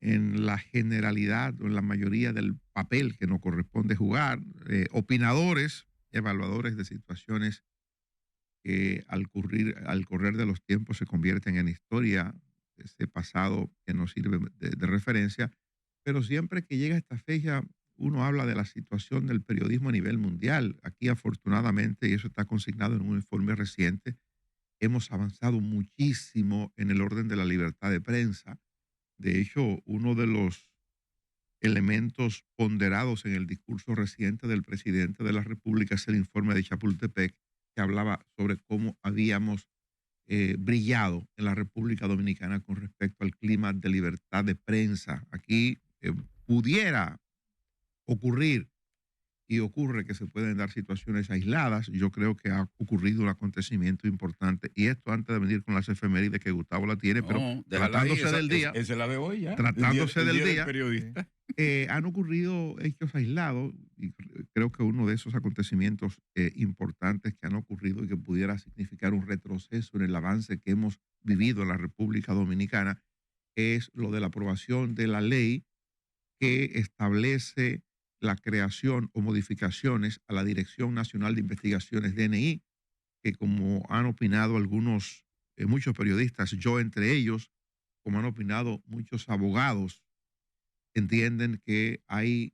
en la generalidad o en la mayoría del papel que nos corresponde jugar, opinadores, evaluadores de situaciones que al correr de los tiempos se convierten en historia, ese pasado que nos sirve de referencia, pero siempre que llega esta fecha, uno habla de la situación del periodismo a nivel mundial. Aquí, afortunadamente, y eso está consignado en un informe reciente, hemos avanzado muchísimo en el orden de la libertad de prensa. De hecho, uno de los elementos ponderados en el discurso reciente del presidente de la República es el informe de Chapultepec, que hablaba sobre cómo habíamos brillado en la República Dominicana con respecto al clima de libertad de prensa. Aquí pudiera ocurrir y ocurre que se pueden dar situaciones aisladas. Yo creo que ha ocurrido un acontecimiento importante y esto antes de venir con las efemérides que Gustavo la tiene, pero No, déjala ahí, tratándose del día, esa es la de hoy ya, tratándose el del día del día, periodista. han ocurrido hechos aislados y creo que uno de esos acontecimientos importantes que han ocurrido y que pudiera significar un retroceso en el avance que hemos vivido en la República Dominicana es lo de la aprobación de la ley que establece la creación o modificaciones a la Dirección Nacional de Investigaciones DNI, que como han opinado algunos, muchos periodistas, yo entre ellos, como han opinado muchos abogados, entienden que hay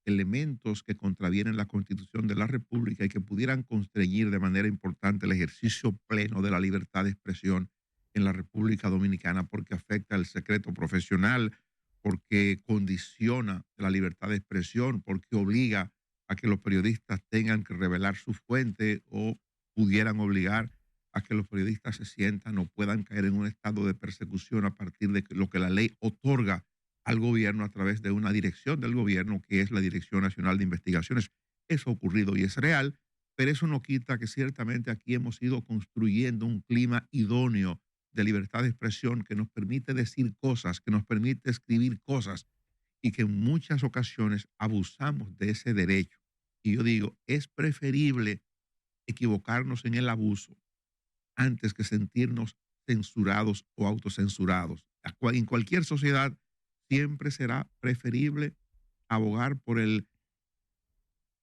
elementos que contravienen la Constitución de la República y que pudieran constreñir de manera importante el ejercicio pleno de la libertad de expresión en la República Dominicana porque afecta el secreto profesional, porque condiciona la libertad de expresión, porque obliga a que los periodistas tengan que revelar su fuente o pudieran obligar a que los periodistas se sientan o puedan caer en un estado de persecución a partir de lo que la ley otorga al gobierno a través de una dirección del gobierno que es la Dirección Nacional de Investigaciones. Eso ha ocurrido y es real, pero eso no quita que ciertamente aquí hemos ido construyendo un clima idóneo de libertad de expresión que nos permite decir cosas, que nos permite escribir cosas y que en muchas ocasiones abusamos de ese derecho. Y yo digo, es preferible equivocarnos en el abuso antes que sentirnos censurados o autocensurados. En cualquier sociedad siempre será preferible abogar por el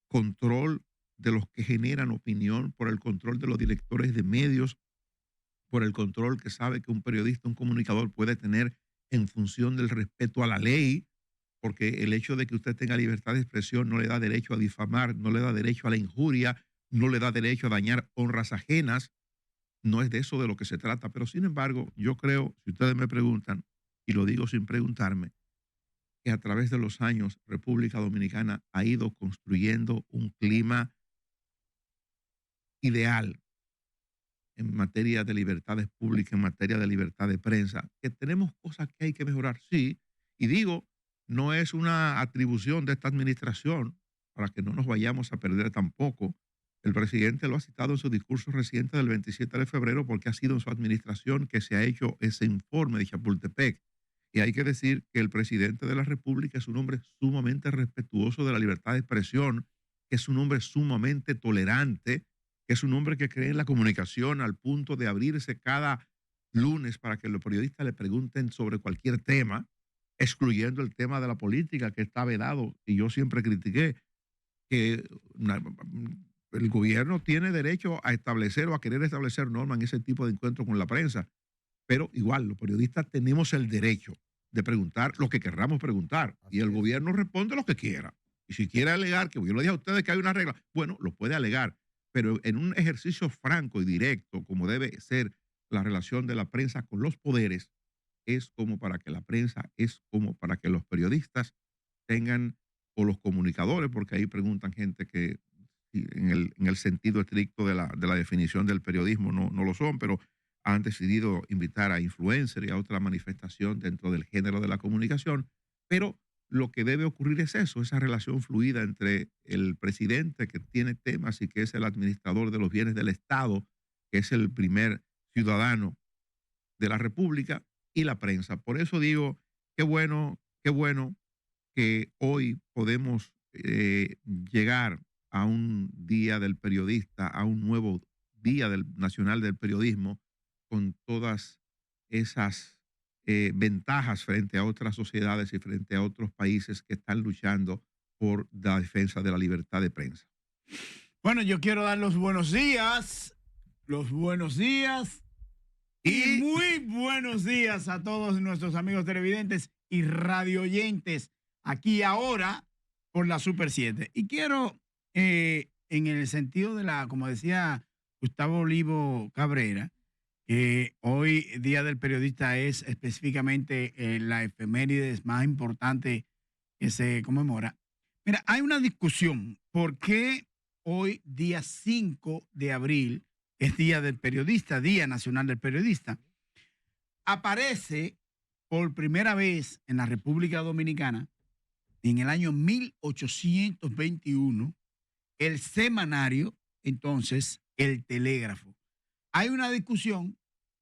control de los que generan opinión, por el control de los directores de medios, por el control que sabe que un periodista, un comunicador puede tener en función del respeto a la ley, porque el hecho de que usted tenga libertad de expresión no le da derecho a difamar, no le da derecho a la injuria, no le da derecho a dañar honras ajenas. No es de eso de lo que se trata, pero sin embargo, yo creo, si ustedes me preguntan, y lo digo sin preguntarme, que a través de los años República Dominicana ha ido construyendo un clima ideal en materia de libertades públicas, en materia de libertad de prensa, que tenemos cosas que hay que mejorar, sí, y digo, no es una atribución de esta administración para que no nos vayamos a perder tampoco. El presidente lo ha citado en su discurso reciente del 27 de febrero porque ha sido en su administración que se ha hecho ese informe de Chapultepec. Y hay que decir que el presidente de la República es un hombre sumamente respetuoso de la libertad de expresión, que es un hombre sumamente tolerante, que es un hombre que cree en la comunicación al punto de abrirse cada lunes para que los periodistas le pregunten sobre cualquier tema, excluyendo el tema de la política que está vedado. Y yo siempre critiqué que el gobierno tiene derecho a establecer o a querer establecer normas en ese tipo de encuentros con la prensa, pero igual los periodistas tenemos el derecho de preguntar lo que querramos preguntar y el gobierno responde lo que quiera. Y si quiere alegar, que yo le dije a ustedes que hay una regla, bueno, lo puede alegar, pero en un ejercicio franco y directo, como debe ser la relación de la prensa con los poderes, es como para que la prensa, es como para que los periodistas tengan, o los comunicadores, porque ahí preguntan gente que en el sentido estricto de la definición del periodismo no lo son, pero han decidido invitar a influencers y a otra manifestación dentro del género de la comunicación, pero lo que debe ocurrir es eso, esa relación fluida entre el presidente que tiene temas y que es el administrador de los bienes del Estado, que es el primer ciudadano de la República, y la prensa. Por eso digo, qué bueno que hoy podemos llegar a un día del periodista, a un nuevo día nacional del periodismo, con todas esas ventajas frente a otras sociedades y frente a otros países que están luchando por la defensa de la libertad de prensa. Bueno, yo quiero dar los buenos días y muy buenos días a todos nuestros amigos televidentes y radioyentes aquí ahora por la Super 7. Y quiero, en el sentido de como decía Gustavo Olivo Cabrera, hoy Día del Periodista es específicamente la efemérides más importante que se conmemora. Mira, hay una discusión. ¿Por qué hoy, día 5 de abril, es Día del Periodista, Día Nacional del Periodista? Aparece por primera vez en la República Dominicana en el año 1821 el semanario, entonces, El Telégrafo. Hay una discusión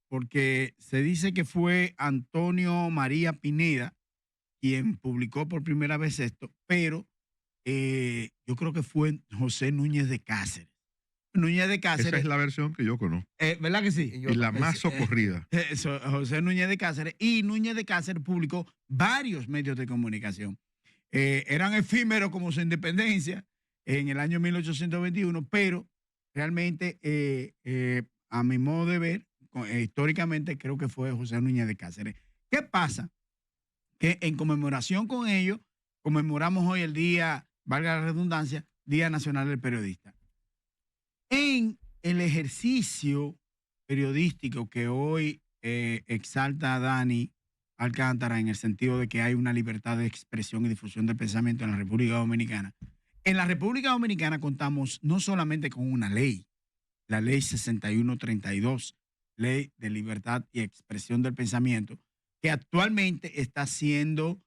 porque se dice que fue Antonio María Pineda quien publicó por primera vez esto, pero yo creo que fue José Núñez de Cáceres. Núñez de Cáceres. Esa es la versión que yo conozco. ¿Verdad que sí? Y la más socorrida. José Núñez de Cáceres. Y Núñez de Cáceres publicó varios medios de comunicación. Eran efímeros como su independencia en el año 1821, pero realmente, a mi modo de ver, históricamente creo que fue José Núñez de Cáceres. ¿Qué pasa? Que en conmemoración con ello, conmemoramos hoy el día, valga la redundancia, Día Nacional del Periodista. En el ejercicio periodístico que hoy exalta a Dani Alcántara, en el sentido de que hay una libertad de expresión y difusión del pensamiento en la República Dominicana, en la República Dominicana contamos no solamente con una ley, la ley 6132, ley de libertad y expresión del pensamiento, que actualmente está siendo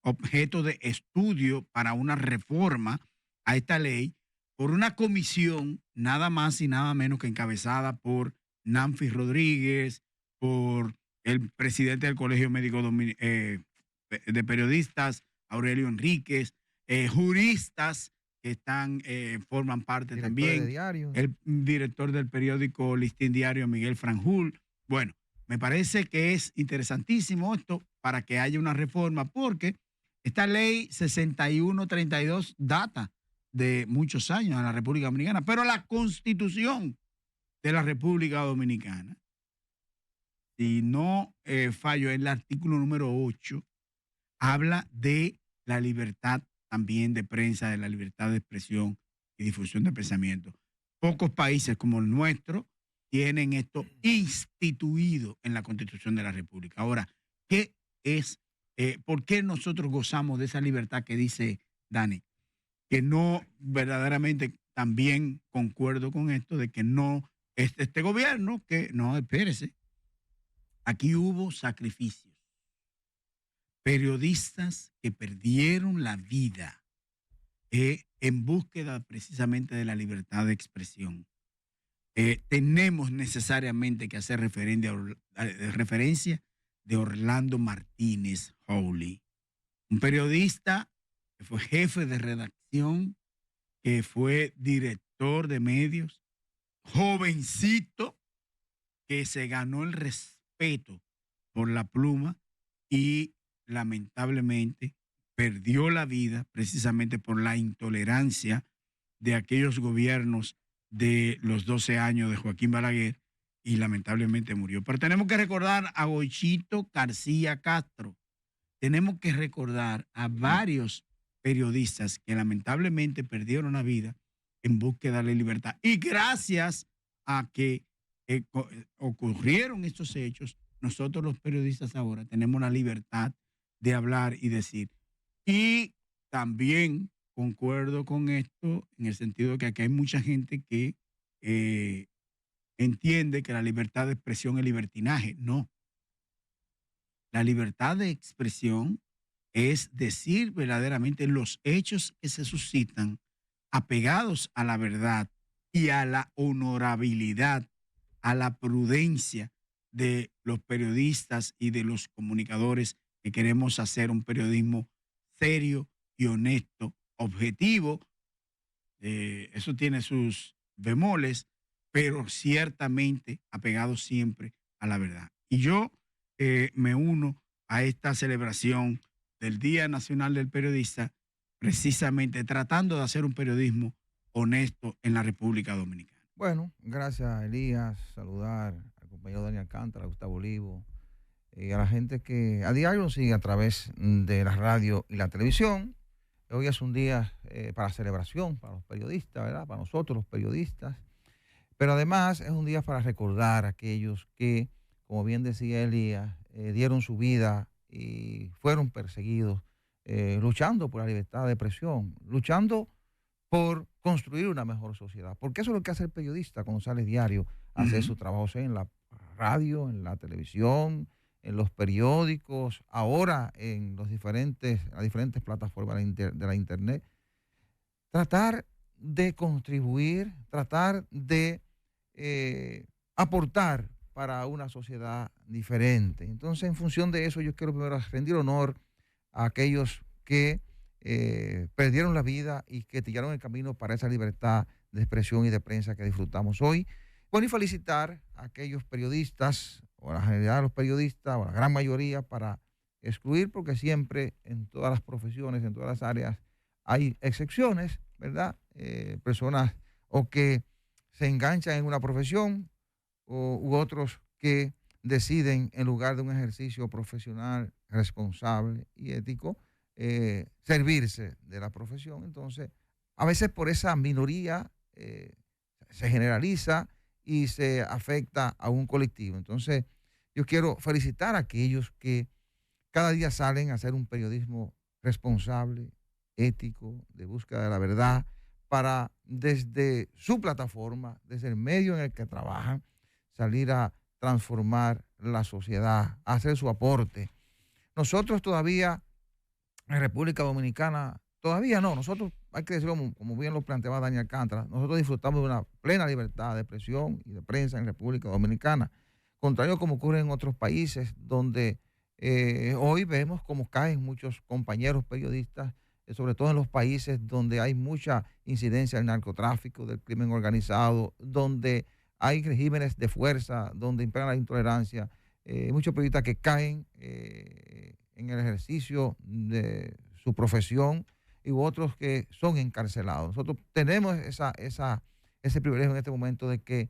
objeto de estudio para una reforma a esta ley por una comisión nada más y nada menos que encabezada por Nanfi Rodríguez, por el presidente del Colegio Médico de Periodistas, Aurelio Enríquez, juristas que forman parte también, el director del periódico Listín Diario, Miguel Franjul. Bueno, me parece que es interesantísimo esto para que haya una reforma, porque esta ley 6132 data de muchos años en la República Dominicana, pero la Constitución de la República Dominicana, si no fallo, en el artículo número 8, habla de la libertad también de prensa, de la libertad de expresión y difusión de pensamiento. Pocos países como el nuestro tienen esto instituido en la Constitución de la República. Ahora, ¿por qué nosotros gozamos de esa libertad que dice Dani? Que no verdaderamente también concuerdo con esto de que no, este gobierno, que no, espérese, aquí hubo sacrificios. Periodistas que perdieron la vida en búsqueda precisamente de la libertad de expresión. Tenemos necesariamente que hacer referencia de Orlando Martínez Howley, un periodista que fue jefe de redacción, que fue director de medios, jovencito, que se ganó el respeto por la pluma y lamentablemente perdió la vida precisamente por la intolerancia de aquellos gobiernos de los 12 años de Joaquín Balaguer, y lamentablemente murió. Pero tenemos que recordar a Goichito García Castro, tenemos que recordar a varios periodistas que lamentablemente perdieron la vida en búsqueda de libertad. Y gracias a que ocurrieron estos hechos, nosotros los periodistas ahora tenemos la libertad de hablar y decir. Y también concuerdo con esto en el sentido de que aquí hay mucha gente que entiende que la libertad de expresión es libertinaje. No. La libertad de expresión es decir verdaderamente los hechos que se suscitan apegados a la verdad y a la honorabilidad, a la prudencia de los periodistas y de los comunicadores que queremos hacer un periodismo serio y honesto, objetivo. Eso tiene sus bemoles, pero ciertamente apegado siempre a la verdad. Y yo me uno a esta celebración del Día Nacional del Periodista, precisamente tratando de hacer un periodismo honesto en la República Dominicana. Bueno, gracias Elías, saludar al compañero Daniel Alcántara, a Gustavo Olivo, y a la gente que a diario nos sigue a través de la radio y la televisión. Hoy es un día para celebración, para los periodistas, ¿verdad? Para nosotros los periodistas. Pero además es un día para recordar a aquellos que, como bien decía Elías, dieron su vida y fueron perseguidos, luchando por la libertad de expresión, luchando por construir una mejor sociedad. Porque eso es lo que hace el periodista cuando sale diario a hacer su trabajo, sea en la radio, en la televisión, en los periódicos, ahora en las diferentes plataformas de la internet. Tratar de contribuir, tratar de aportar para una sociedad diferente. Entonces, en función de eso, yo quiero primero rendir honor a aquellos que perdieron la vida y que tiraron el camino para esa libertad de expresión y de prensa que disfrutamos hoy. Bueno, y felicitar a aquellos periodistas, o a la generalidad de los periodistas, o a la gran mayoría, para excluir, porque siempre en todas las profesiones, en todas las áreas, hay excepciones, ¿verdad? Personas o que se enganchan en una profesión u otros que deciden, en lugar de un ejercicio profesional, responsable y ético, servirse de la profesión. Entonces, a veces por esa minoría se generaliza y se afecta a un colectivo. Entonces, yo quiero felicitar a aquellos que cada día salen a hacer un periodismo responsable, ético, de búsqueda de la verdad, para desde su plataforma, desde el medio en el que trabajan, salir a transformar la sociedad, a hacer su aporte. Nosotros todavía, en República Dominicana, todavía no, nosotros, hay que decirlo como bien lo planteaba Daniel Alcántara, nosotros disfrutamos de una plena libertad de expresión y de prensa en República Dominicana, contrario a como ocurre en otros países donde hoy vemos cómo caen muchos compañeros periodistas, sobre todo en los países donde hay mucha incidencia del narcotráfico, del crimen organizado, donde hay regímenes de fuerza, donde impera la intolerancia. Muchos periodistas que caen en el ejercicio de su profesión y otros que son encarcelados. Nosotros tenemos ese privilegio en este momento de que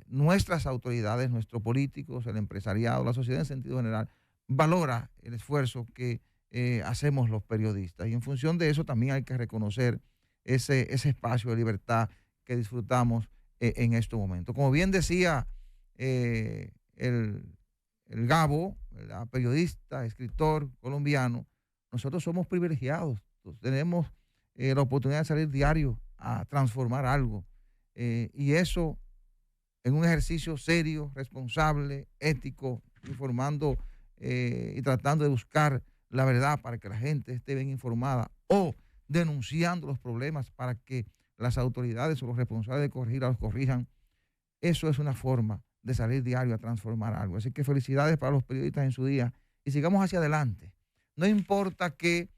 nuestras autoridades, nuestros políticos, el empresariado, la sociedad en sentido general, valora el esfuerzo que hacemos los periodistas. Y en función de eso también hay que reconocer ese espacio de libertad que disfrutamos en estos momentos. Como bien decía el Gabo, ¿verdad? Periodista, escritor colombiano, nosotros somos privilegiados. Tenemos la oportunidad de salir diario a transformar algo. Y eso en un ejercicio serio, responsable, ético, informando y tratando de buscar la verdad para que la gente esté bien informada, o denunciando los problemas para que las autoridades o los responsables de corregir los corrijan. Eso es una forma de salir diario a transformar algo. Así que felicidades para los periodistas en su día y sigamos hacia adelante. No importa que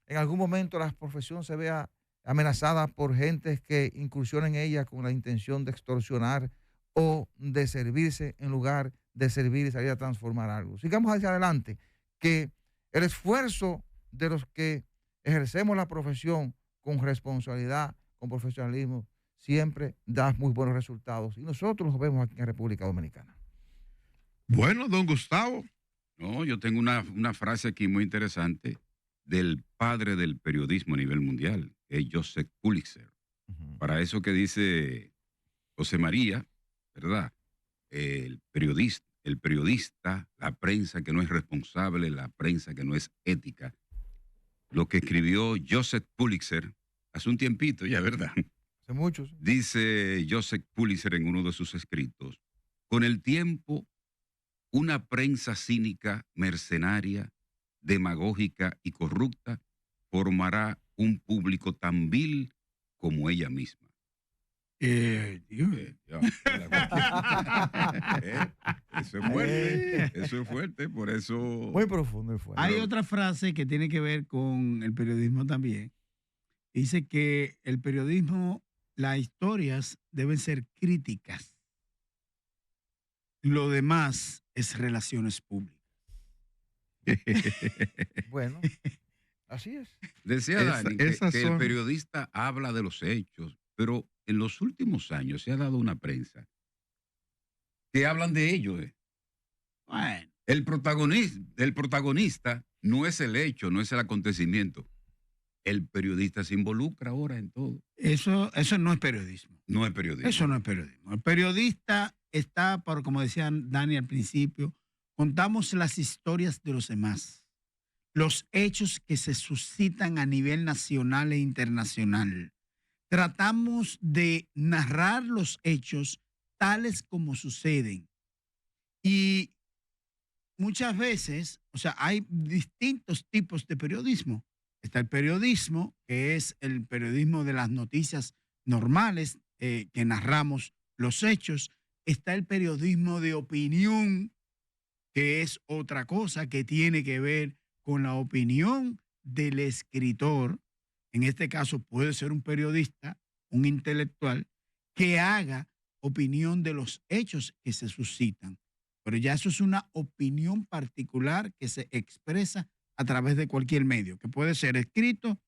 en algún momento la profesión se vea amenazada por gentes que incursionen en ella con la intención de extorsionar o de servirse en lugar de servir y salir a transformar algo. Sigamos hacia adelante, que el esfuerzo de los que ejercemos la profesión con responsabilidad, con profesionalismo, siempre da muy buenos resultados. Y nosotros los vemos aquí en República Dominicana. Bueno, don Gustavo. No, yo tengo una frase aquí muy interesante del padre del periodismo a nivel mundial, que es Joseph Pulitzer. Para eso que dice José María, ¿verdad? El periodista, la prensa que no es responsable, la prensa que no es ética. Lo que escribió Joseph Pulitzer hace un tiempito ya, ¿verdad? Hace muchos. Dice Joseph Pulitzer en uno de sus escritos: con el tiempo, una prensa cínica, mercenaria, demagógica y corrupta formará un público tan vil como ella misma. Eso es fuerte, por eso... Muy profundo y fuerte. Hay otra frase que tiene que ver con el periodismo también. Dice que el periodismo, las historias deben ser críticas. Lo demás es relaciones públicas. Bueno, así es. Decía Dani que esas el son... periodista habla de los hechos, pero en los últimos años se ha dado una prensa que hablan de ellos. Bueno, El protagonista no es el hecho, no es el acontecimiento. El periodista se involucra ahora en todo. eso no es periodismo. No es periodismo. Eso no es periodismo. El periodista está, por como decía Dani al principio, contamos las historias de los demás, los hechos que se suscitan a nivel nacional e internacional. Tratamos de narrar los hechos tales como suceden. Y muchas veces, o sea, hay distintos tipos de periodismo. Está el periodismo, que es el periodismo de las noticias normales, que narramos los hechos. Está el periodismo de opinión, que es otra cosa que tiene que ver con la opinión del escritor. En este caso puede ser un periodista, un intelectual, que haga opinión de los hechos que se suscitan. Pero ya eso es una opinión particular que se expresa a través de cualquier medio, que puede ser escrito,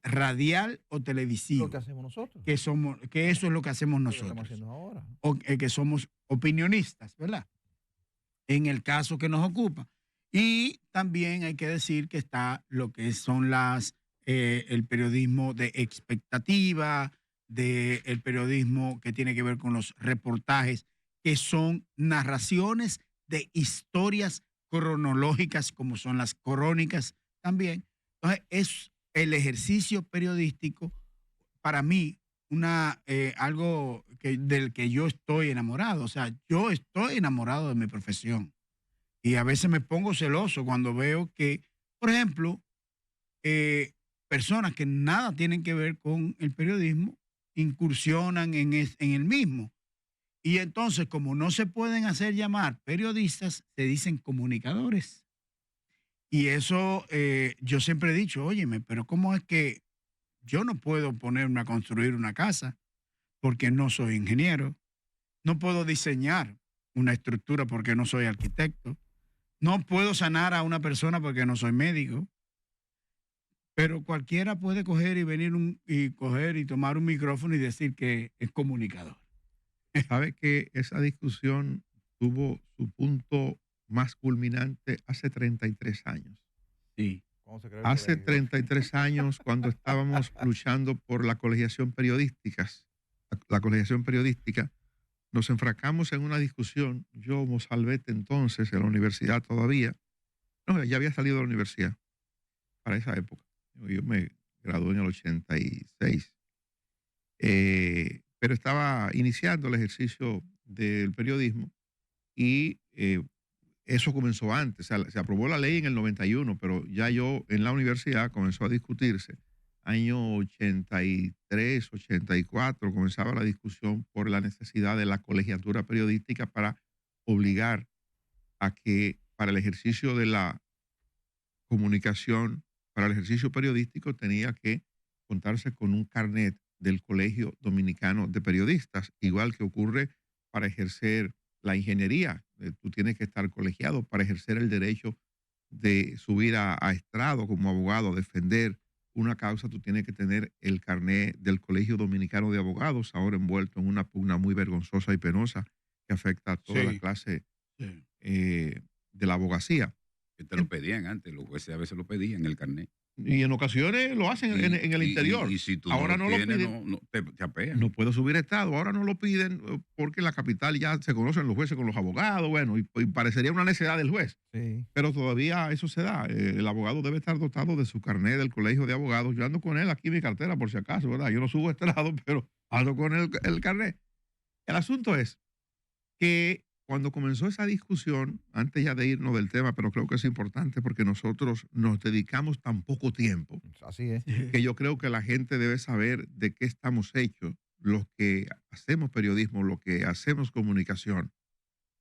radial o televisivo. Lo que hacemos nosotros. Que eso es lo que hacemos Lo que estamos nosotros. haciendo ahora. O que somos opinionistas, ¿verdad? En el caso que nos ocupa. Y también hay que decir que está lo que son el periodismo de expectativa, el periodismo que tiene que ver con los reportajes, que son narraciones de historias cronológicas, como son las crónicas también. Entonces, es el ejercicio periodístico, para mí, algo del que yo estoy enamorado. O sea, yo estoy enamorado de mi profesión. Y a veces me pongo celoso cuando veo que, por ejemplo, personas que nada tienen que ver con el periodismo incursionan en el mismo. Y entonces, como no se pueden hacer llamar periodistas, se dicen comunicadores. Y eso yo siempre he dicho, óyeme, pero ¿cómo es que yo no puedo ponerme a construir una casa porque no soy ingeniero? No puedo diseñar una estructura porque no soy arquitecto. No puedo sanar a una persona porque no soy médico. Pero cualquiera puede coger y venir y tomar un micrófono y decir que es comunicador. ¿Sabe que esa discusión tuvo su punto más culminante hace 33 años? Sí. Hace 33 años, cuando estábamos luchando por la colegiación periodística, nos enfrascamos en una discusión. Yo, mozalbete entonces, en la universidad todavía, no, ya había salido de la universidad para esa época. Yo me gradué en el 86. Pero estaba iniciando el ejercicio del periodismo y eso comenzó antes. O sea, se aprobó la ley en el 91, pero ya yo en la universidad comenzó a discutirse. Año 83, 84 comenzaba la discusión por la necesidad de la colegiatura periodística para obligar a que para el ejercicio de la comunicación, para el ejercicio periodístico tenía que contarse con un carnet del Colegio Dominicano de Periodistas, igual que ocurre para ejercer la ingeniería. Tú tienes que estar colegiado para ejercer el derecho de subir a estrado como abogado, defender una causa. Tú tienes que tener el carnet del Colegio Dominicano de Abogados, ahora envuelto en una pugna muy vergonzosa y penosa que afecta a toda la clase de la abogacía. Que te lo pedían antes, los jueces a veces lo pedían, el carnet. Y en ocasiones lo hacen en el interior. Y si tú ahora no lo tienes, piden. te apean. No puedo subir estado. Ahora no lo piden porque en la capital ya se conocen los jueces con los abogados. Bueno, y parecería una necedad del juez. Sí. Pero todavía eso se da. El abogado debe estar dotado de su carnet del Colegio de Abogados. Yo ando con él aquí en mi cartera por si acaso, ¿verdad? Yo no subo estrado, pero ando con el carnet. El asunto es que cuando comenzó esa discusión, antes ya de irnos del tema, pero creo que es importante porque nosotros nos dedicamos tan poco tiempo. Así es. Que yo creo que la gente debe saber de qué estamos hechos, los que hacemos periodismo, los que hacemos comunicación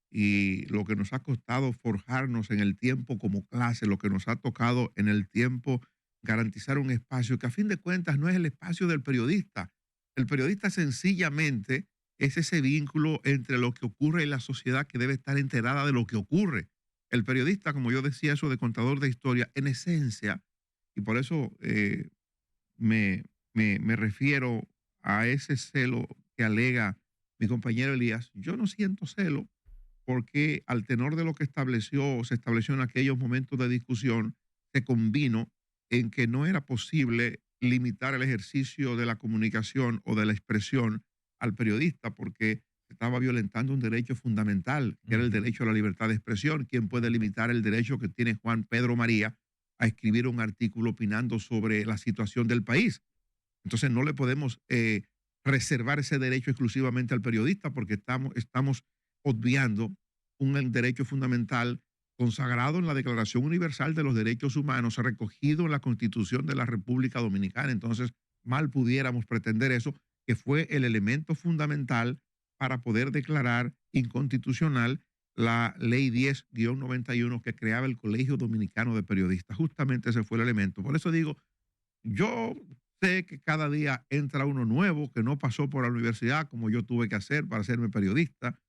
y lo que nos ha costado forjarnos en el tiempo como clase, lo que nos ha tocado en el tiempo garantizar un espacio que a fin de cuentas no es el espacio del periodista. El periodista sencillamente es ese vínculo entre lo que ocurre en la sociedad que debe estar enterada de lo que ocurre. El periodista, como yo decía eso de contador de historia, en esencia, y por eso me refiero a ese celo que alega mi compañero Elías, yo no siento celo porque al tenor de lo que se estableció en aquellos momentos de discusión, se convino en que no era posible limitar el ejercicio de la comunicación o de la expresión al periodista porque estaba violentando un derecho fundamental, que era el derecho a la libertad de expresión. ¿Quién puede limitar el derecho que tiene Juan Pedro María a escribir un artículo opinando sobre la situación del país? Entonces no le podemos reservar ese derecho exclusivamente al periodista porque estamos obviando un derecho fundamental consagrado en la Declaración Universal de los Derechos Humanos, recogido en la Constitución de la República Dominicana. Entonces, mal pudiéramos pretender eso, que fue el elemento fundamental para poder declarar inconstitucional la Ley 10-91 que creaba el Colegio Dominicano de Periodistas. Justamente ese fue el elemento. Por eso digo, yo sé que cada día entra uno nuevo que no pasó por la universidad como yo tuve que hacer para hacerme periodista.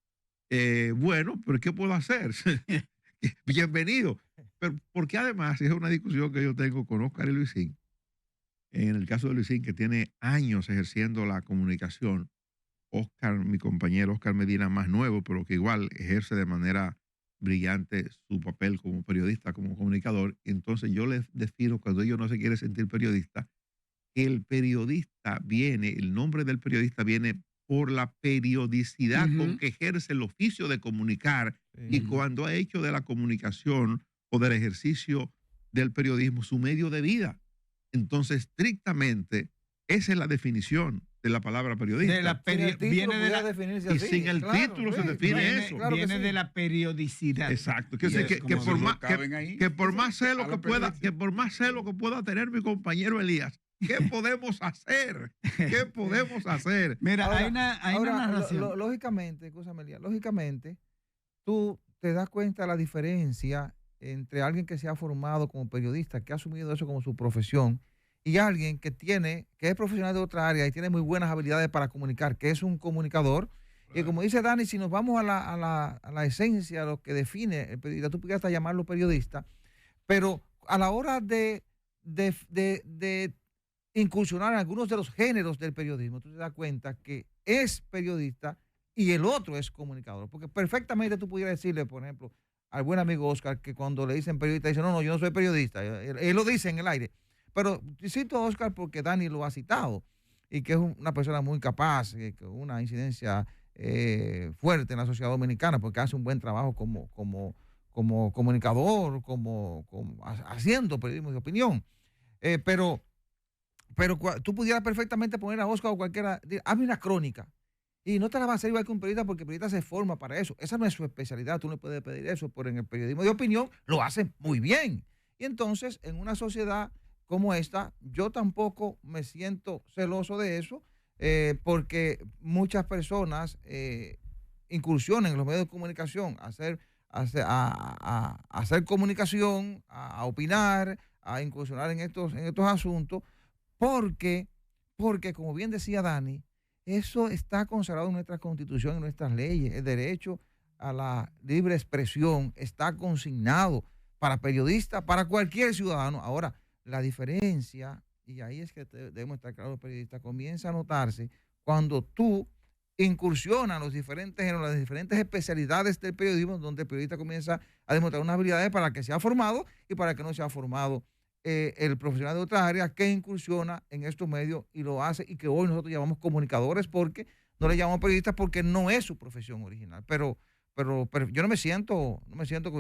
Bueno, pero ¿qué puedo hacer? Bienvenido. Pero porque además es una discusión que yo tengo con Oscar y Luisín. En el caso de Luisín, que tiene años ejerciendo la comunicación, Oscar, mi compañero Oscar Medina, más nuevo, pero que igual ejerce de manera brillante su papel como periodista, como comunicador. Y entonces yo les defino, cuando ellos no se quieren sentir periodista, el periodista viene, el nombre del periodista viene por la periodicidad con que ejerce el oficio de comunicar y cuando ha hecho de la comunicación o del ejercicio del periodismo su medio de vida. Entonces, estrictamente, esa es la definición de la palabra periodista. Viene de la definirse y así. sin el título se define eso. Claro que viene sí. de la periodicidad. Exacto. Que por más celo que pueda tener mi compañero Elías, ¿qué podemos hacer? ¿Qué podemos hacer? Mira, Ahora, hay una narración. Lógicamente, escúchame, Elías, lógicamente, tú te das cuenta de la diferencia entre alguien que se ha formado como periodista, que ha asumido eso como su profesión, y alguien que es profesional de otra área y tiene muy buenas habilidades para comunicar, que es un comunicador. Y como dice Dani, si nos vamos a la esencia, a lo que define el periodista, tú pudieras hasta llamarlo periodista, pero a la hora de incursionar en algunos de los géneros del periodismo, tú te das cuenta que es periodista y el otro es comunicador. Porque perfectamente tú pudieras decirle, por ejemplo, al buen amigo Oscar, que cuando le dicen periodista, dice, no, yo no soy periodista. Él lo dice en el aire. Pero cito a Oscar porque Dani lo ha citado y que es una persona muy capaz, con una incidencia fuerte en la sociedad dominicana porque hace un buen trabajo como comunicador, haciendo periodismo de opinión. Pero tú pudieras perfectamente poner a Oscar o cualquiera, hazme una crónica. Y no te la va a hacer igual que un periodista porque el periodista se forma para eso. Esa no es su especialidad, tú no puedes pedir eso, pero en el periodismo de opinión lo hacen muy bien. Y entonces, en una sociedad como esta, yo tampoco me siento celoso de eso porque muchas personas incursionan en los medios de comunicación a hacer comunicación, a opinar, a incursionar en estos asuntos, porque, como bien decía Dani, eso está consagrado en nuestra Constitución, en nuestras leyes. El derecho a la libre expresión está consignado para periodistas, para cualquier ciudadano. Ahora, la diferencia, y ahí es que debemos estar claros los periodistas, comienza a notarse cuando tú incursionas en los diferentes géneros, las diferentes especialidades del periodismo, donde el periodista comienza a demostrar unas habilidades para que sea formado y para que no sea formado el profesional de otra área que incursiona en estos medios y lo hace, y que hoy nosotros llamamos comunicadores porque no le llamamos periodistas porque no es su profesión original. Pero yo no me siento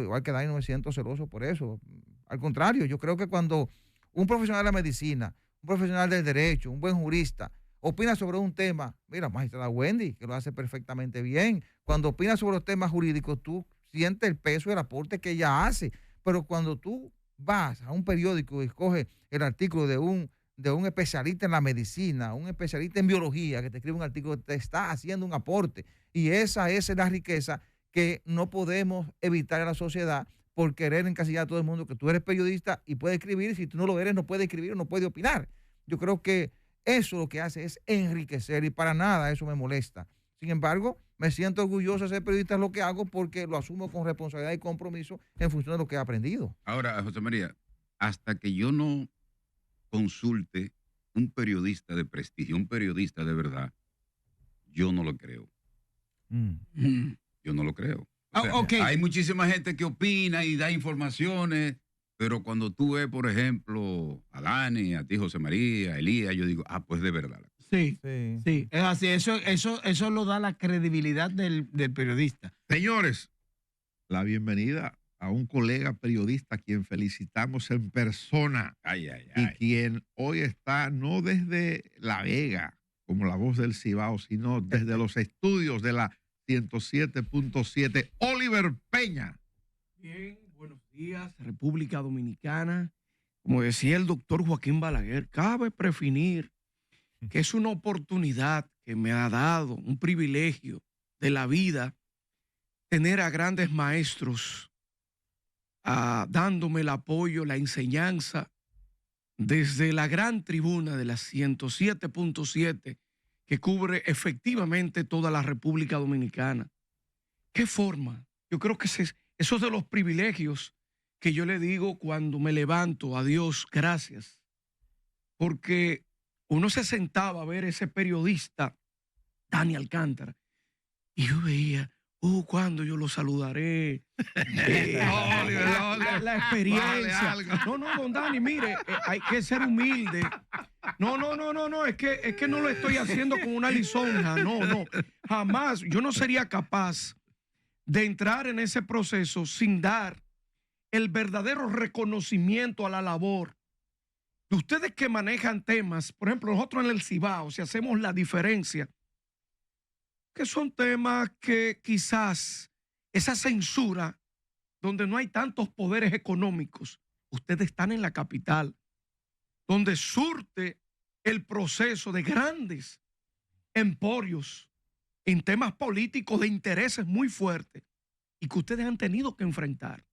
igual que Dani, no me siento celoso por eso. Al contrario, yo creo que cuando un profesional de la medicina, un profesional del derecho, un buen jurista, opina sobre un tema, mira, magistrada Wendy, que lo hace perfectamente bien. Cuando opina sobre los temas jurídicos, tú sientes el peso y el aporte que ella hace. Pero cuando tú vas a un periódico y escoges el artículo de un especialista en la medicina, un especialista en biología, que te escribe un artículo, te está haciendo un aporte. Y esa es la riqueza que no podemos evitar en la sociedad por querer encasillar a todo el mundo que tú eres periodista y puedes escribir. Si tú no lo eres, no puedes escribir o no puedes opinar. Yo creo que eso lo que hace es enriquecer y para nada eso me molesta. Sin embargo, me siento orgulloso de ser periodista, es lo que hago porque lo asumo con responsabilidad y compromiso en función de lo que he aprendido. Ahora, José María, hasta que yo no consulte un periodista de prestigio, un periodista de verdad, yo no lo creo. Mm. Yo no lo creo. O sea, Ok. hay muchísima gente que opina y da informaciones, pero cuando tú ves, por ejemplo, a Dani, a ti, José María, a Elías, yo digo, pues de verdad. Sí, Sí. sí, es así. Eso lo da la credibilidad del periodista. Señores, la bienvenida a un colega periodista a quien felicitamos en persona Ay, ay, y ay. quien hoy está no desde La Vega, como la voz del Cibao, sino desde los estudios de la 107.7, Oliver Peña. Bien, buenos días, República Dominicana. Como decía el doctor Joaquín Balaguer, cabe prevenir que es una oportunidad que me ha dado, un privilegio de la vida, tener a grandes maestros dándome el apoyo, la enseñanza, desde la gran tribuna de la 107.7, que cubre efectivamente toda la República Dominicana. ¿Qué forma? Yo creo que eso es de los privilegios que yo le digo cuando me levanto, a Dios, gracias. Porque uno se sentaba a ver ese periodista, Dani Alcántara, y yo veía, ¿cuándo yo lo saludaré? La experiencia. No, don Dani, mire, hay que ser humilde. No, es que no lo estoy haciendo con una lisonja, no, jamás. Yo no sería capaz de entrar en ese proceso sin dar el verdadero reconocimiento a la labor de ustedes que manejan temas. Por ejemplo, nosotros en el Cibao, si hacemos la diferencia, que son temas que quizás esa censura, donde no hay tantos poderes económicos, ustedes están en la capital, donde surte el proceso de grandes emporios en temas políticos de intereses muy fuertes y que ustedes han tenido que enfrentar.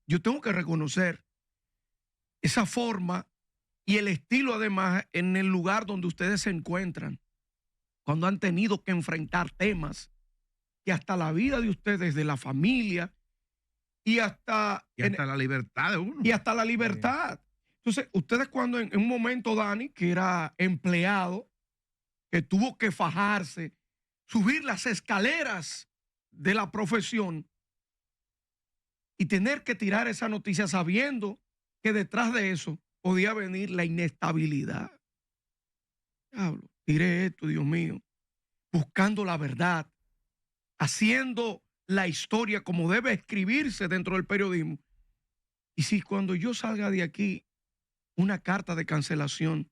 Yo tengo que reconocer esa forma y el estilo, además, en el lugar donde ustedes se encuentran, cuando han tenido que enfrentar temas que hasta la vida de ustedes, de la familia y hasta la libertad de uno. Y hasta la libertad. Entonces, ustedes cuando en un momento, Dani, que era empleado, que tuvo que fajarse, subir las escaleras de la profesión y tener que tirar esa noticia sabiendo que detrás de eso podía venir la inestabilidad. Diablo, tiré esto, Dios mío, buscando la verdad, haciendo la historia como debe escribirse dentro del periodismo. Y si cuando yo salga de aquí, una carta de cancelación,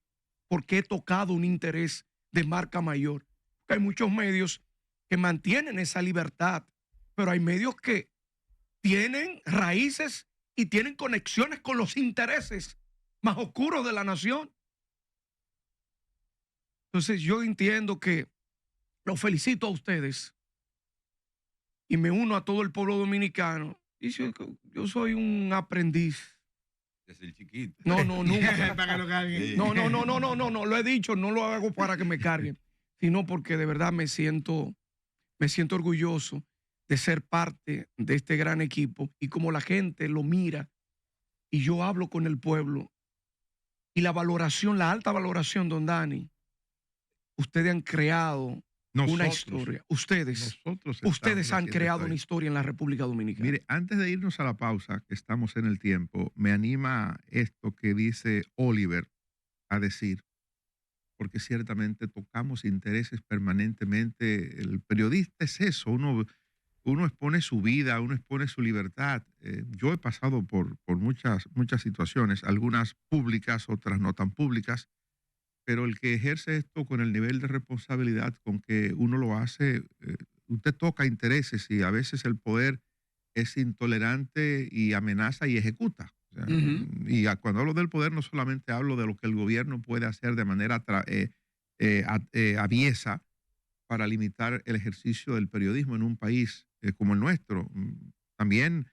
porque he tocado un interés de marca mayor. Hay muchos medios que mantienen esa libertad, pero hay medios que tienen raíces y tienen conexiones con los intereses más oscuros de la nación. Entonces yo entiendo que los felicito a ustedes y me uno a todo el pueblo dominicano. Y yo soy un aprendiz. Es el chiquito. No, nunca. Para que lo carguen. No, lo he dicho, no lo hago para que me carguen, sino porque de verdad me siento orgulloso de ser parte de este gran equipo y como la gente lo mira y yo hablo con el pueblo y la valoración, la alta valoración, don Dani, ustedes han creado una historia. Ustedes han creado una historia en la República Dominicana. Mire, antes de irnos a la pausa, que estamos en el tiempo, me anima esto que dice Oliver a decir, porque ciertamente tocamos intereses permanentemente. El periodista es eso, uno expone su vida, uno expone su libertad. Yo he pasado por muchas situaciones, algunas públicas, otras no tan públicas, pero el que ejerce esto con el nivel de responsabilidad con que uno lo hace, usted toca intereses y a veces el poder es intolerante y amenaza y ejecuta. O sea, y cuando hablo del poder no solamente hablo de lo que el gobierno puede hacer de manera aviesa para limitar el ejercicio del periodismo en un país como el nuestro. También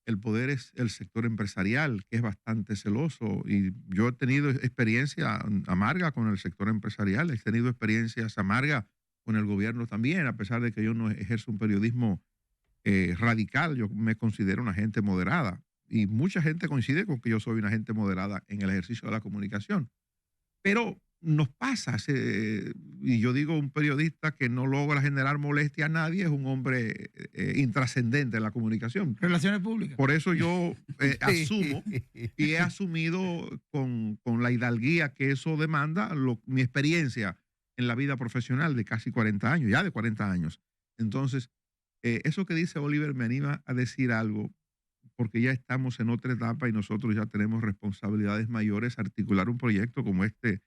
el poder es el sector empresarial, que es bastante celoso, y yo he tenido experiencia amarga con el sector empresarial, he tenido experiencias amargas con el gobierno también, a pesar de que yo no ejerzo un periodismo radical, yo me considero una gente moderada. Y mucha gente coincide con que yo soy una gente moderada en el ejercicio de la comunicación. Pero nos pasa, y yo digo, un periodista que no logra generar molestia a nadie es un hombre intrascendente en la comunicación. Relaciones públicas. Por eso yo asumo y he asumido con la hidalguía que eso demanda mi experiencia en la vida profesional de casi 40 años, ya de 40 años. Entonces, eso que dice Oliver me anima a decir algo, porque ya estamos en otra etapa y nosotros ya tenemos responsabilidades mayores, articular un proyecto como este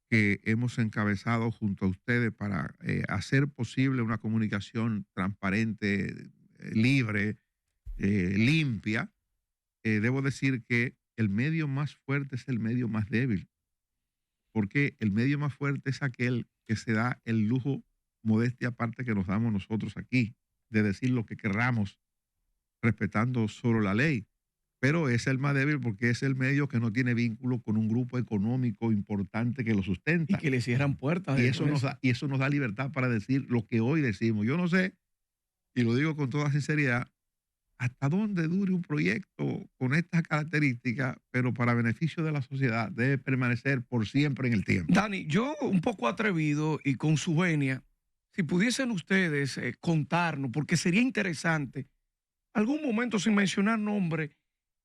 que hemos encabezado junto a ustedes para hacer posible una comunicación transparente, libre, limpia. Debo decir que el medio más fuerte es el medio más débil, porque el medio más fuerte es aquel que se da el lujo, modestia aparte, que nos damos nosotros aquí, de decir lo que querramos, respetando solo la ley. Pero es el más débil porque es el medio que no tiene vínculo con un grupo económico importante que lo sustenta. Y que le cierran puertas. Y eso nos da libertad para decir lo que hoy decimos. Yo no sé, y lo digo con toda sinceridad, hasta dónde dure un proyecto con estas características, pero para beneficio de la sociedad debe permanecer por siempre en el tiempo. Dani, yo un poco atrevido y con su venia, si pudiesen ustedes contarnos, porque sería interesante, algún momento sin mencionar nombre,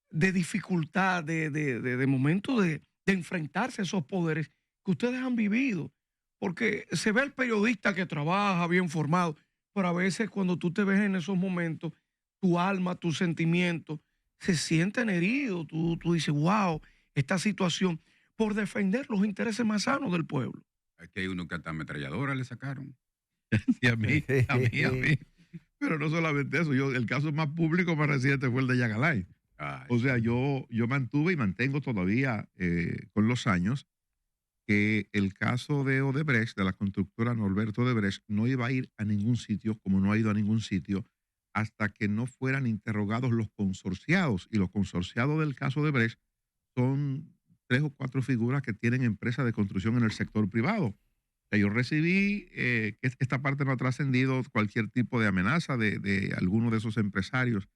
de dificultad, de momento de enfrentarse a esos poderes que ustedes han vivido. Porque se ve el periodista que trabaja bien formado, pero a veces cuando tú te ves en esos momentos, tu alma, tus sentimientos se sienten heridos. Tú dices, wow, esta situación, por defender los intereses más sanos del pueblo. Aquí hay uno que hasta ametralladora le sacaron. Y a mí. Pero no solamente eso, el caso más público, más reciente fue el de Yagalay. O sea, yo mantuve y mantengo todavía con los años que el caso de Odebrecht, de la constructora Norberto Odebrecht, no iba a ir a ningún sitio, como no ha ido a ningún sitio, hasta que no fueran interrogados los consorciados. Y los consorciados del caso Odebrecht son 3 o 4 figuras que tienen empresas de construcción en el sector privado. O sea, yo recibí que esta parte no ha trascendido cualquier tipo de amenaza de alguno de esos empresarios.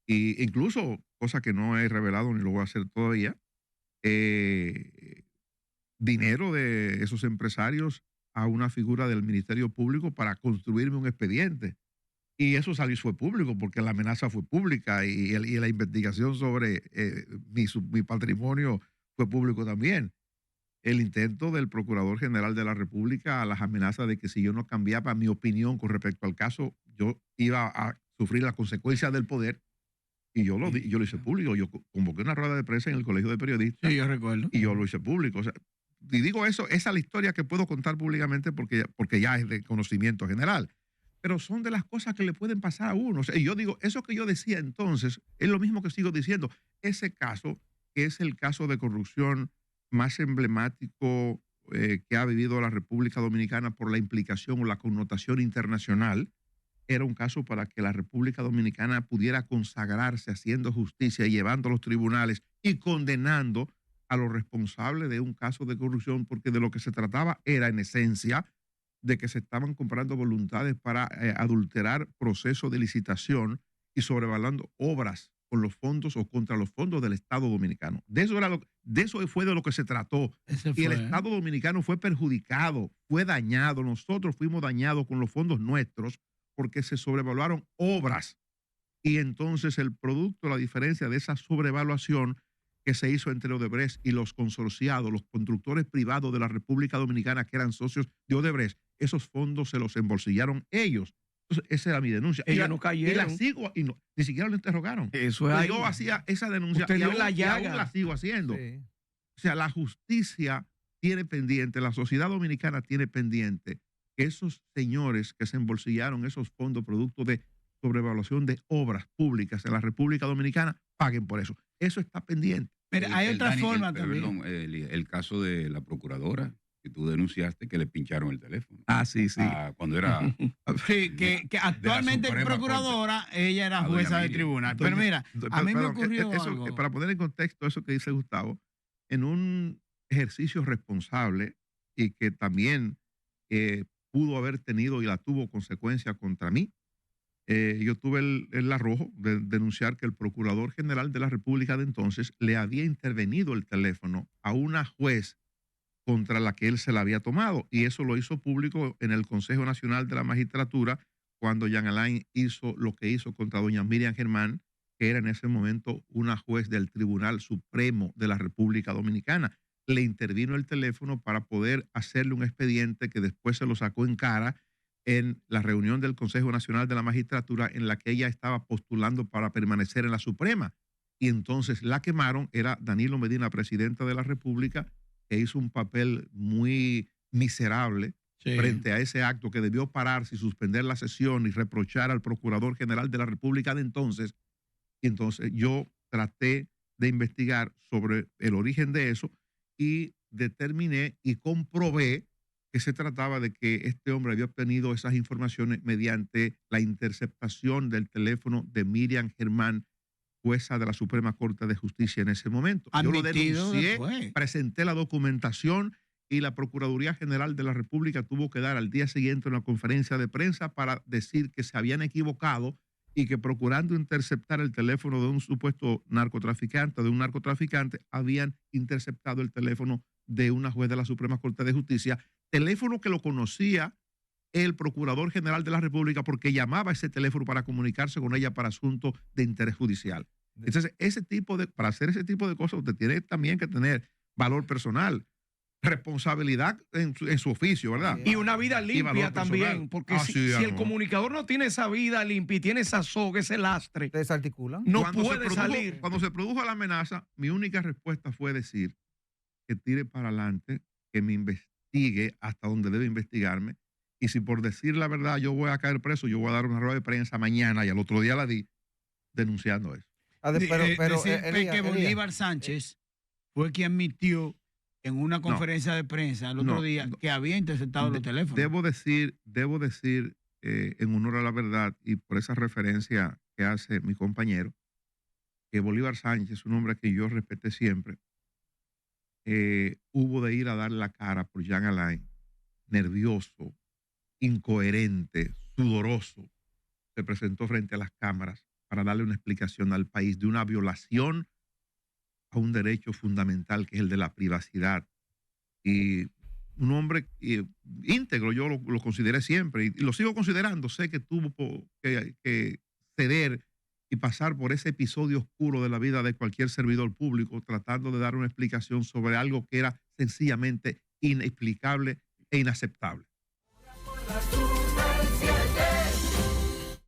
Y incluso, cosa que no he revelado ni lo voy a hacer todavía, dinero de esos empresarios a una figura del Ministerio Público para construirme un expediente. Y eso salió y fue público, porque la amenaza fue pública y la investigación sobre mi patrimonio fue público también. El intento del Procurador General de la República a las amenazas de que si yo no cambiaba mi opinión con respecto al caso, yo iba a sufrir las consecuencias del poder. Y yo lo hice público. Yo convoqué una rueda de prensa en el Colegio de Periodistas. Sí, yo recuerdo. Y yo lo hice público. O sea, y digo eso, esa es la historia que puedo contar públicamente porque ya es de conocimiento general. Pero son de las cosas que le pueden pasar a uno. O sea, y yo digo, eso que yo decía entonces es lo mismo que sigo diciendo. Ese caso, que es el caso de corrupción más emblemático que ha vivido la República Dominicana por la implicación o la connotación internacional, era un caso para que la República Dominicana pudiera consagrarse haciendo justicia y llevando a los tribunales y condenando a los responsables de un caso de corrupción, porque de lo que se trataba era, en esencia, de que se estaban comprando voluntades para adulterar procesos de licitación y sobrevalorando obras con los fondos o contra los fondos del Estado Dominicano. De eso fue de lo que se trató. Y el Estado Dominicano fue perjudicado, fue dañado. Nosotros fuimos dañados con los fondos nuestros porque se sobrevaluaron obras. Y entonces el producto, la diferencia de esa sobrevaluación que se hizo entre Odebrecht y los consorciados, los constructores privados de la República Dominicana que eran socios de Odebrecht, esos fondos se los embolsillaron ellos. Entonces, esa era mi denuncia. Ellos no cayeron. Y la sigo, y no, ni siquiera lo interrogaron. Eso es ahí. Yo hacía esa denuncia Usted y dio aún, la y llaga. aún la sigo haciendo. Sí. O sea, la justicia tiene pendiente, la sociedad dominicana tiene pendiente que esos señores que se embolsillaron esos fondos producto de sobrevaluación de obras públicas en la República Dominicana paguen por eso. Eso está pendiente. Pero hay otra forma también. Perdón, el caso de la procuradora que tú denunciaste que le pincharon el teléfono. Ah, sí, sí. Cuando era... Sí, que actualmente Suprema procuradora, ella era a doña jueza de Miriam. tribunal. Pero mira, a mí me ocurrió algo. Para poner en contexto eso que dice Gustavo, en un ejercicio responsable y que también pudo haber tenido y la tuvo consecuencia contra mí. Yo tuve el arrojo de denunciar que el Procurador General de la República de entonces le había intervenido el teléfono a una juez contra la que él se la había tomado, y eso lo hizo público en el Consejo Nacional de la Magistratura cuando Jean Alain hizo lo que hizo contra doña Miriam Germán, que era en ese momento una juez del Tribunal Supremo de la República Dominicana. Le intervino el teléfono para poder hacerle un expediente que después se lo sacó en cara en la reunión del Consejo Nacional de la Magistratura, en la que ella estaba postulando para permanecer en la Suprema. Y entonces la quemaron. Era Danilo Medina, presidente de la República, que hizo un papel muy miserable frente a ese acto, que debió pararse y suspender la sesión y reprochar al Procurador General de la República de entonces. Y entonces yo traté de investigar sobre el origen de eso y determiné y comprobé que se trataba de que este hombre había obtenido esas informaciones mediante la interceptación del teléfono de Miriam Germán, jueza de la Suprema Corte de Justicia en ese momento. Yo lo denuncié, después. presenté la documentación y la Procuraduría General de la República tuvo que dar al día siguiente una conferencia de prensa para decir que se habían equivocado y que, procurando interceptar el teléfono de un supuesto narcotraficante, de un narcotraficante, habían interceptado el teléfono de una juez de la Suprema Corte de Justicia, teléfono que lo conocía el Procurador General de la República porque llamaba a ese teléfono para comunicarse con ella para asuntos de interés judicial. Entonces, para hacer ese tipo de cosas, usted tiene también que tener valor personal, responsabilidad en su oficio, ¿verdad? Y una vida limpia también, porque si el comunicador no tiene esa vida limpia y tiene esa soga, ese lastre, desarticulan. No puede salir. Cuando se produjo la amenaza, mi única respuesta fue decir que tire para adelante, que me investigue hasta donde debe investigarme, y si por decir la verdad yo voy a caer preso, yo voy a dar una rueda de prensa mañana, y al otro día la di, denunciando eso. Que Bolívar Sánchez fue quien admitió en una conferencia de prensa el otro día que había interceptado los teléfonos. Debo decir, en honor a la verdad y por esa referencia que hace mi compañero, que Bolívar Sánchez, un hombre que yo respeté siempre, hubo de ir a dar la cara por Jean Alain, nervioso, incoherente, sudoroso. Se presentó frente a las cámaras para darle una explicación al país de una violación a un derecho fundamental que es el de la privacidad. Y un hombre íntegro, yo lo consideré siempre y lo sigo considerando. Sé que tuvo que ceder y pasar por ese episodio oscuro de la vida de cualquier servidor público, tratando de dar una explicación sobre algo que era sencillamente inexplicable e inaceptable.